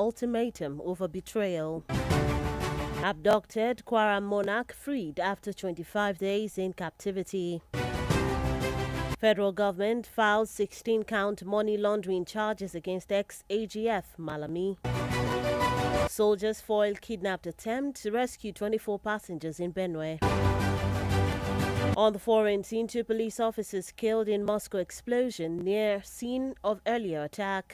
ultimatum over betrayal. Abducted Kwara monarch freed after 25 days in captivity. Federal government files 16-count money laundering charges against ex-AGF Malami. Soldiers foil kidnapped attempt to rescue 24 passengers in Benue. On the foreign scene, 2 police officers killed in Moscow explosion near scene of earlier attack.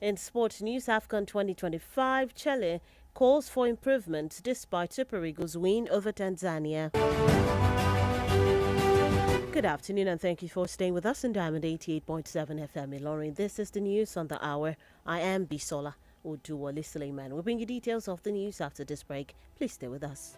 In sports news, AFCON 2025, Chile calls for improvement despite Super Eagles' win over Tanzania. Good afternoon and thank you for staying with us on Diamond 88.7 FM Ilorin. This is the news on the hour. I am Bisola. Oduwole Suleiman. We'll bring you details of the news after this break. Please stay with us.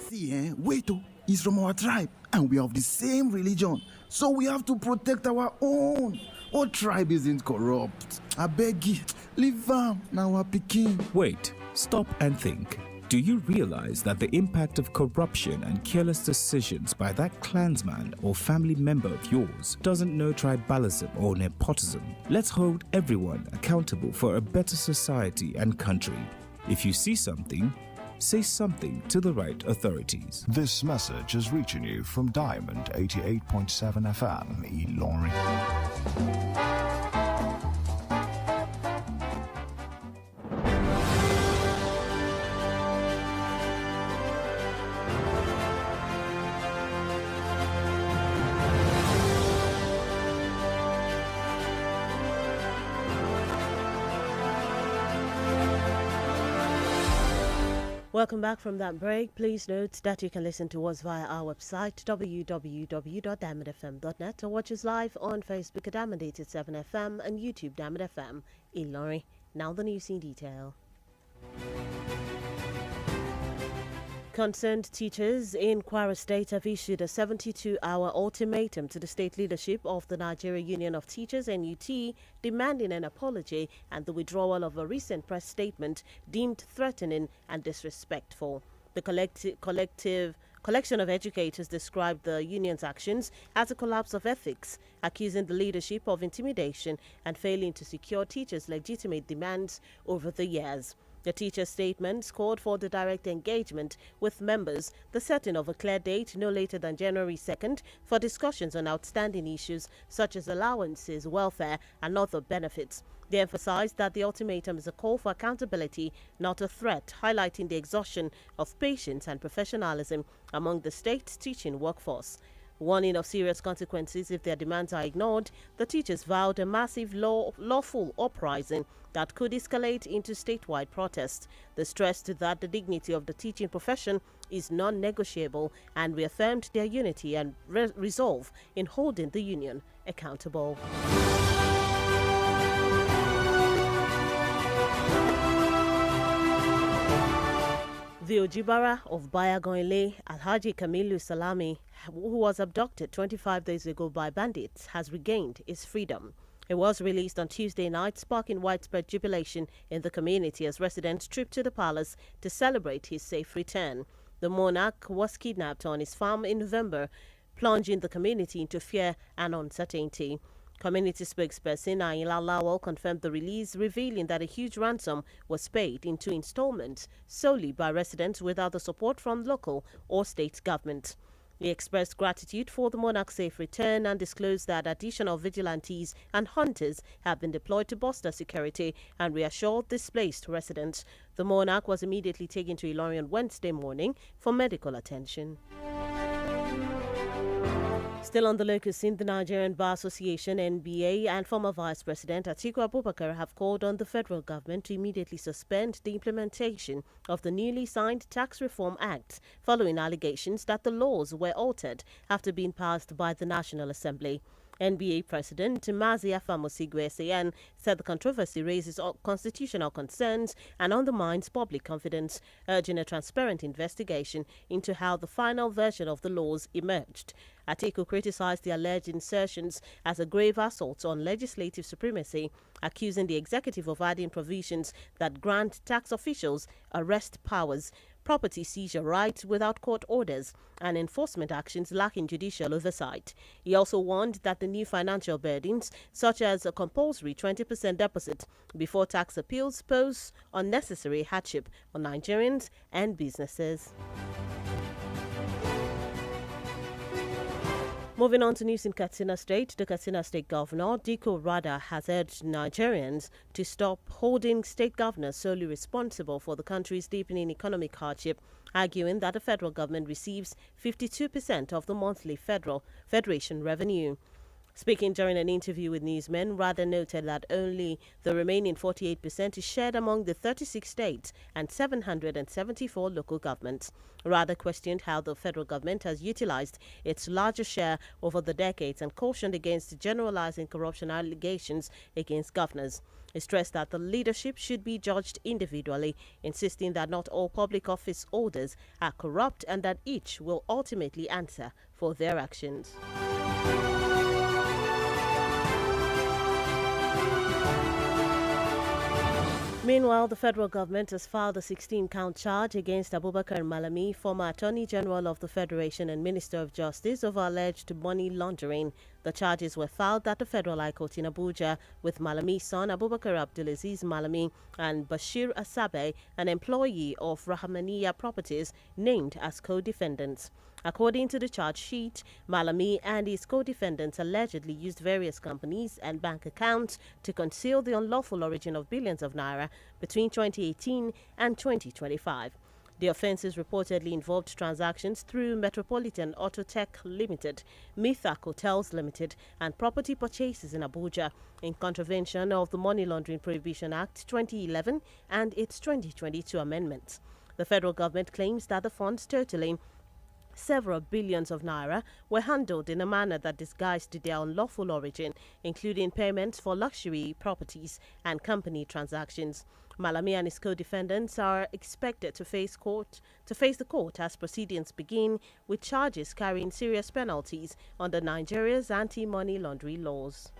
See, Weto is from our tribe and we are of the same religion. So we have to protect our own. Our tribe isn't corrupt. I beg you, leave now our Peking. Wait, stop and think. Do you realize that the impact of corruption and careless decisions by that clansman or family member of yours doesn't know tribalism or nepotism? Let's hold everyone accountable for a better society and country. If you see something, say something to the right authorities. This message is reaching you from Diamond 88.7 FM, Ilorin. Welcome back from that break. Please note that you can listen to us via our website www.diamondfm.net or watch us live on Facebook at Diamond 87 FM and YouTube Diamond FM Ilorin. Now the news in detail. Concerned teachers in Kwara State have issued a 72-hour ultimatum to the state leadership of the Nigeria Union of Teachers NUT, demanding an apology and the withdrawal of a recent press statement deemed threatening and disrespectful. The collection of educators described the union's actions as a collapse of ethics, accusing the leadership of intimidation and failing to secure teachers' legitimate demands over the years. The teacher statements called for the direct engagement with members, the setting of a clear date no later than January 2nd for discussions on outstanding issues such as allowances, welfare and other benefits. They emphasized that the ultimatum is a call for accountability, not a threat, highlighting the exhaustion of patience and professionalism among the state's teaching workforce. Warning of serious consequences if their demands are ignored, the teachers vowed a massive lawful uprising that could escalate into statewide protests. They stressed that the dignity of the teaching profession is non-negotiable and reaffirmed their unity and resolve in holding the union accountable. The Ojibara of Bayagonle, Alhaji Kamilu Salami, who was abducted 25 days ago by bandits, has regained his freedom. He was released on Tuesday night, sparking widespread jubilation in the community as residents trooped to the palace to celebrate his safe return. The monarch was kidnapped on his farm in November, plunging the community into fear and uncertainty. Community spokesperson Ayinla Lawal confirmed the release, revealing that a huge ransom was paid in 2 installments solely by residents without the support from local or state government. He expressed gratitude for the monarch's safe return and disclosed that additional vigilantes and hunters have been deployed to bolster security and reassured displaced residents. The monarch was immediately taken to Ilorin on Wednesday morning for medical attention. Still on the local scene, the Nigerian Bar Association, NBA, and former Vice President Atiku Abubakar have called on the federal government to immediately suspend the implementation of the newly signed Tax Reform Act, following allegations that the laws were altered after being passed by the National Assembly. NBA President Mazi Afamosigwe SAN said the controversy raises constitutional concerns and undermines public confidence, urging a transparent investigation into how the final version of the laws emerged. Atiku criticized the alleged insertions as a grave assault on legislative supremacy, accusing the executive of adding provisions that grant tax officials arrest powers, property seizure rights without court orders, and enforcement actions lacking judicial oversight. He also warned that the new financial burdens, such as a compulsory 20% deposit before tax appeals, pose unnecessary hardship on Nigerians and businesses. Moving on to news in Katsina State, the Katsina State Governor, Diko Rada, has urged Nigerians to stop holding state governors solely responsible for the country's deepening economic hardship, arguing that the federal government receives 52% of the monthly federation revenue. Speaking during an interview with newsmen, Rada noted that only the remaining 48% is shared among the 36 states and 774 local governments. Rada questioned how the federal government has utilized its larger share over the decades and cautioned against generalizing corruption allegations against governors. He stressed that the leadership should be judged individually, insisting that not all public office holders are corrupt and that each will ultimately answer for their actions. Meanwhile, the federal government has filed a 16-count charge against Abubakar Malami, former Attorney General of the Federation and Minister of Justice, over alleged money laundering. The charges were filed at the Federal High Court in Abuja with Malami's son Abubakar Abdulaziz Malami and Bashir Asabe, an employee of Rahmaniya Properties, named as co-defendants. According to the charge sheet, Malami and his co-defendants allegedly used various companies and bank accounts to conceal the unlawful origin of billions of naira between 2018 and 2025. The offences reportedly involved transactions through Metropolitan Autotech Limited, Mithaq Hotels Limited, and property purchases in Abuja in contravention of the Money Laundering Prohibition Act 2011 and its 2022 amendments. The federal government claims that the funds totaling several billions of naira were handled in a manner that disguised their unlawful origin, including payments for luxury properties and company transactions. Malami and his co-defendants are expected to face the court as proceedings begin, with charges carrying serious penalties under Nigeria's anti-money laundering laws.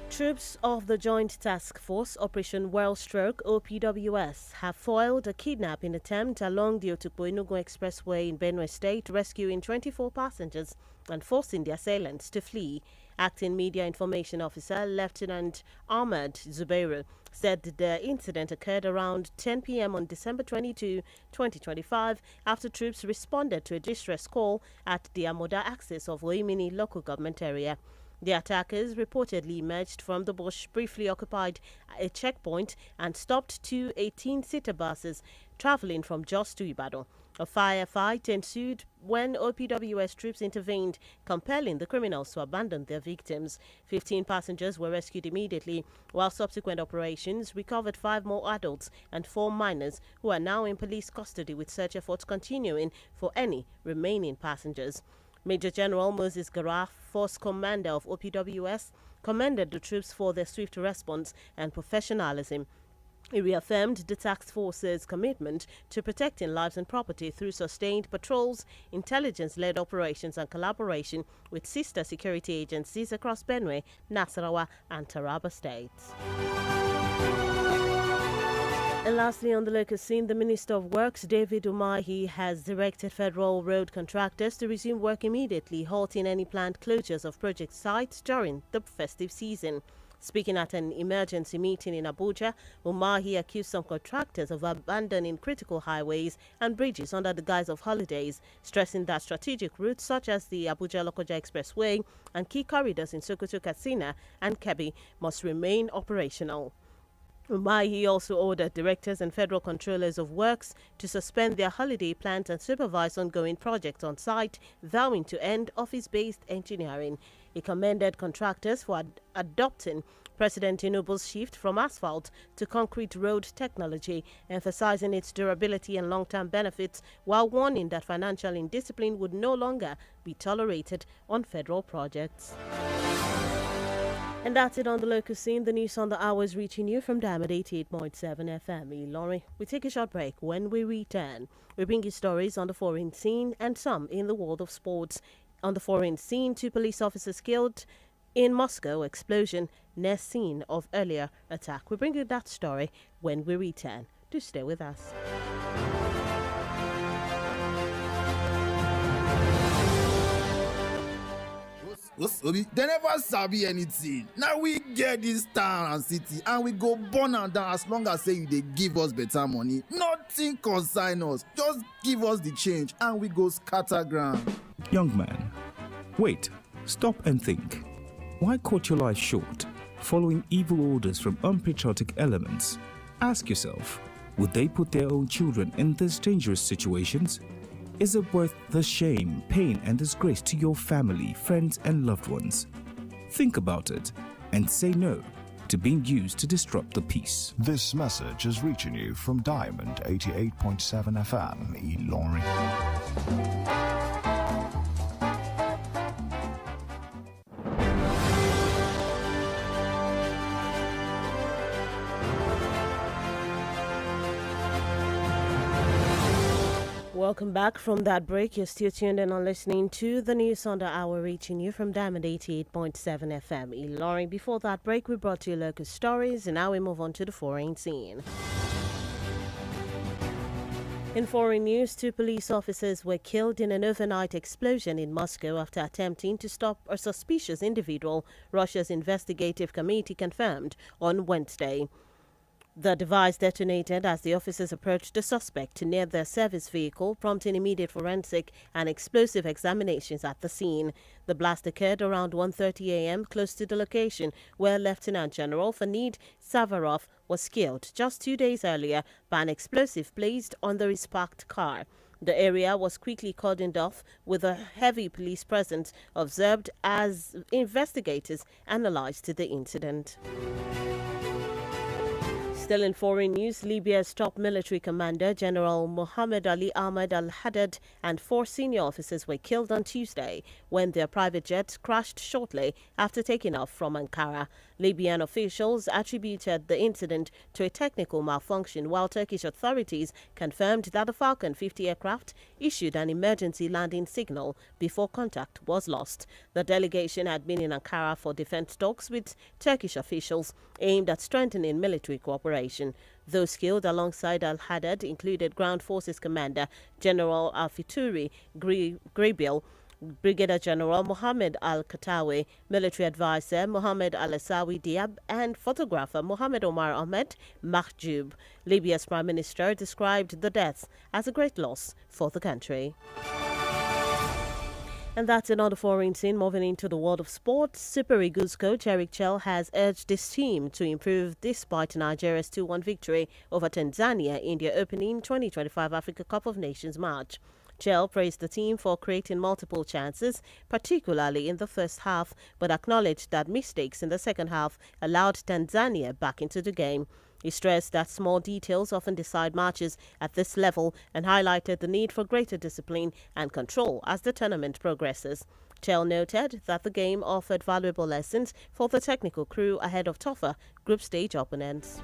Troops of the Joint Task Force Operation Wellstroke (OPWS) have foiled a kidnapping attempt along the Otukpo-Enugu Expressway in Benue State, rescuing 24 passengers and forcing the assailants to flee. Acting Media Information Officer Lieutenant Ahmed Zubeiru said the incident occurred around 10 p.m. on December 22, 2025, after troops responded to a distress call at the Amoda axis of Oimini local government area. The attackers reportedly emerged from the bush, briefly occupied a checkpoint, and stopped two 18-seater buses traveling from Jos to Ibadan. A firefight ensued when OPWS troops intervened, compelling the criminals to abandon their victims. 15 passengers were rescued immediately, while subsequent operations recovered 5 more adults and 4 minors, who are now in police custody, with search efforts continuing for any remaining passengers. Major General Moses Garaf, Force Commander of OPWS, commended the troops for their swift response and professionalism. He reaffirmed the task force's commitment to protecting lives and property through sustained patrols, intelligence-led operations and collaboration with sister security agencies across Benue, Nasarawa and Taraba states. And lastly, on the local scene, the Minister of Works, David Umahi, has directed federal road contractors to resume work immediately, halting any planned closures of project sites during the festive season. Speaking at an emergency meeting in Abuja, Umahi accused some contractors of abandoning critical highways and bridges under the guise of holidays, stressing that strategic routes such as the Abuja-Lokoja Expressway and key corridors in Sokoto, Katsina and Kebbi must remain operational. Umahi also ordered directors and federal controllers of works to suspend their holiday plans and supervise ongoing projects on site, vowing to end office-based engineering. He commended contractors for adopting President Tinubu's shift from asphalt to concrete road technology, emphasizing its durability and long-term benefits, while warning that financial indiscipline would no longer be tolerated on federal projects. And that's it on the local scene. The news on the hour is reaching you from Diamond 88.7 FM. Laurie, we take a short break. When we return, we bring you stories on the foreign scene and some in the world of sports. On the foreign scene, 2 police officers killed in Moscow explosion near scene of earlier attack. We bring you that story when we return. Do stay with us. They never sabi anything. Now we get this town and city and we go burn and down as long as say they give us better money. Nothing consign us. Just give us the change and we go scatter ground. Young man, wait, stop and think. Why cut your life short, following evil orders from unpatriotic elements? Ask yourself, would they put their own children in these dangerous situations? Is it worth the shame, pain, and disgrace to your family, friends, and loved ones? Think about it and say no to being used to disrupt the peace. This message is reaching you from Diamond 88.7 FM, Ilorin. Welcome back from that break. You're still tuned in on listening to the news on the hour, reaching you from Diamond 88.7 FM. Laurie, before that break, we brought you local stories, and now we move on to the foreign scene. In foreign news, 2 police officers were killed in an overnight explosion in Moscow after attempting to stop a suspicious individual, Russia's investigative committee confirmed on Wednesday. The device detonated as the officers approached the suspect near their service vehicle, prompting immediate forensic and explosive examinations at the scene. The blast occurred around 1:30 a.m. close to the location where Lieutenant General Fanid Savarov was killed just 2 days earlier by an explosive placed on his parked car. The area was quickly cordoned off with a heavy police presence observed as investigators analyzed the incident. Still in foreign news, Libya's top military commander, General Mohammed Ali Ahmed al-Haddad, and 4 senior officers were killed on Tuesday when their private jet crashed shortly after taking off from Ankara. Libyan officials attributed the incident to a technical malfunction, while Turkish authorities confirmed that the Falcon 50 aircraft issued an emergency landing signal before contact was lost. The delegation had been in Ankara for defense talks with Turkish officials aimed at strengthening military cooperation. Those killed alongside al-Haddad included Ground Forces Commander General Al-Fituri Grabil, Brigadier General Mohammed Al-Katawi, Military Advisor Mohammed Al-Asawi Diab, and photographer Mohammed Omar Ahmed Mahjoub. Libya's Prime Minister described the deaths as a great loss for the country. And that's another foreign scene. Moving into the world of sports, Super Eagles coach Eric Chell has urged his team to improve despite Nigeria's 2-1 victory over Tanzania in their opening 2025 Africa Cup of Nations match. Chell praised the team for creating multiple chances, particularly in the first half, but acknowledged that mistakes in the second half allowed Tanzania back into the game. He stressed that small details often decide matches at this level and highlighted the need for greater discipline and control as the tournament progresses. Chell noted that the game offered valuable lessons for the technical crew ahead of tougher group stage opponents.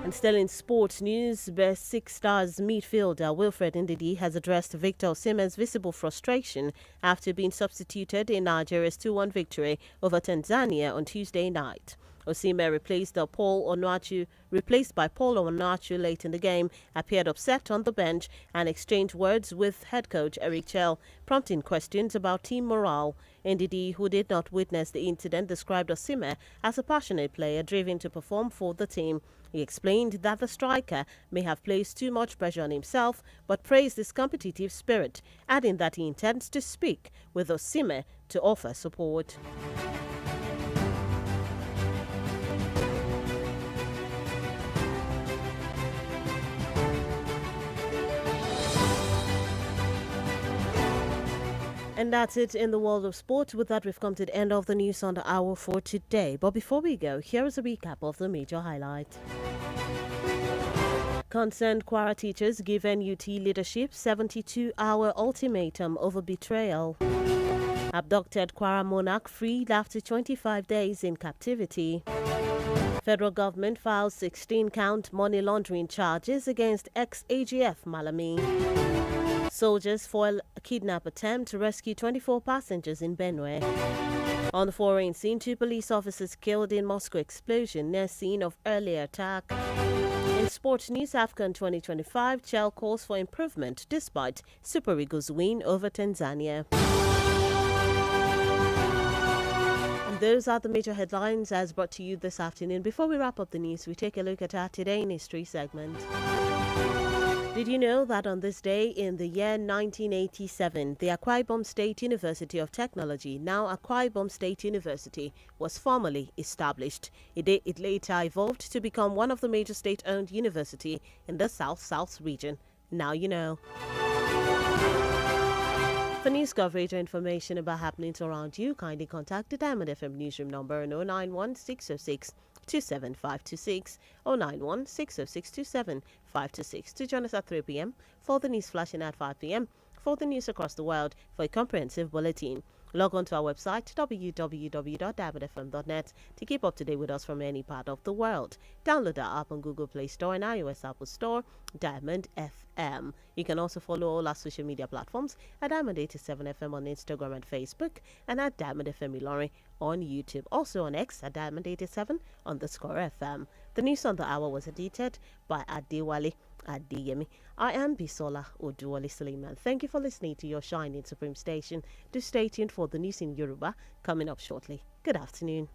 And still in sports news, Best Six Stars midfielder Wilfred Ndidi has addressed Victor Osimhen's visible frustration after being substituted in Nigeria's 2-1 victory over Tanzania on Tuesday night. Osimhen, replaced by Paul Onuachu late in the game, appeared upset on the bench and exchanged words with head coach Eric Chell, prompting questions about team morale. Ndidi, who did not witness the incident, described Osimhen as a passionate player driven to perform for the team. He explained that the striker may have placed too much pressure on himself, but praised his competitive spirit, adding that he intends to speak with Osimhen to offer support. And that's it in the world of sport. With that, we've come to the end of the news on the hour for today. But before we go, here is a recap of the major highlights. Concerned Kwara teachers give NUT leadership 72-hour ultimatum over betrayal. Abducted Kwara monarch freed after 25 days in captivity. Federal government files 16-count money laundering charges against ex-AGF Malami. Soldiers foil a kidnap attempt to rescue 24 passengers in Benue. On the foreign scene, 2 police officers killed in Moscow explosion near scene of earlier attack. In sports news, AFCON 2025, Chel calls for improvement despite Super Eagles' win over Tanzania. And those are the major headlines as brought to you this afternoon. Before we wrap up the news, we take a look at our Today in History segment. Did you know that on this day in the year 1987, the Akwa Ibom State University of Technology, now Akwa Ibom State University, was formally established? It later evolved to become one of the major state-owned universities in the South region. Now you know. For news coverage or information about happenings around you, kindly contact the Diamond FM newsroom number 091 606 27526 or 91 606 27526 to join us at 3 p.m. for the news flashing at 5 p.m. for the news across the world for a comprehensive bulletin. Log on to our website www.diamondfm.net to keep up to date with us from any part of the world. Download our app on Google Play Store and iOS Apple Store, Diamond FM. You can also follow all our social media platforms at Diamond 87 FM on Instagram and Facebook, and at Diamond FM Ilorin on YouTube. Also on X at Diamond 87_FM. The news on the hour was edited by Adewale Adeyemi. I am Bisola Oduwole Suleiman. Thank you for listening to your shining supreme station. Do stay tuned for the news in Yoruba coming up shortly. Good afternoon.